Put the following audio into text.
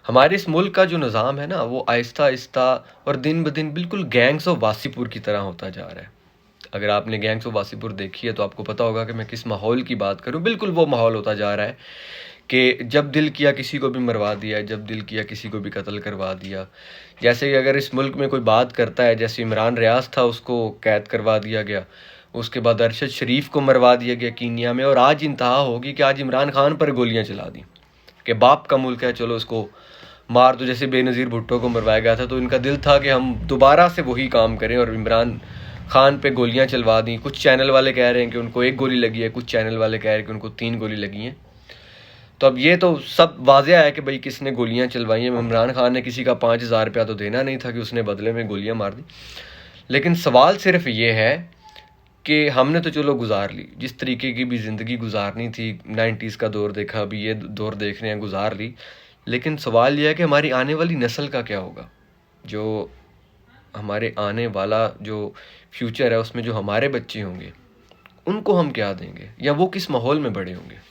हमारे इस मुल्क का जो निज़ाम है ना, वो आहिस्ता-आहिस्ता और दिन ब दिन बिल्कुल गैंग्स ऑफ वासीपुर की तरह होता जा रहा है। अगर आपने गैंग्स ऑफ वासीपुर देखी है तो आपको पता होगा कि मैं किस माहौल की बात करूँ। बिल्कुल वो माहौल होता जा रहा है कि जब दिल किया किसी को भी मरवा दिया, जब दिल किया किसी को भी कत्ल करवा दिया। जैसे कि अगर इस मुल्क में कोई बात करता है, जैसे इमरान रियाज था, उसको कैद करवा दिया गया। उसके बाद अरशद शरीफ को मरवा दिया गया कीनिया में, और आज इंतहा होगी कि आज इमरान खान पर गोलियां चला दी कि बाप का मुल्क है, चलो इसको मार दो। जैसे बेनज़ीर भुट्टो को मरवाया गया था, तो इनका दिल था कि हम दोबारा से वही काम करें और इमरान खान पे गोलियां चलवा दी। कुछ चैनल वाले कह रहे हैं कि उनको 1 गोली लगी है, कुछ चैनल वाले कह रहे हैं कि उनको 3 गोली लगी हैं। तो अब ये तो सब वाज़ेह है कि भाई किसने गोलियां चलवाई हैं। इमरान खान ने किसी का 5,000 रुपया तो देना नहीं था कि उसने बदले में गोलियां मार दी। लेकिन सवाल सिर्फ ये है कि हमने तो चलो गुजार ली, जिस तरीके की भी ज़िंदगी गुजारनी थी, 90s का दौर देखा, अभी ये दौर देख रहे हैं, गुजार ली। लेकिन सवाल ये है कि हमारी आने वाली नस्ल का क्या होगा? जो हमारे आने वाला जो फ्यूचर है, उसमें जो हमारे बच्चे होंगे, उनको हम क्या देंगे, या वो किस माहौल में बड़े होंगे?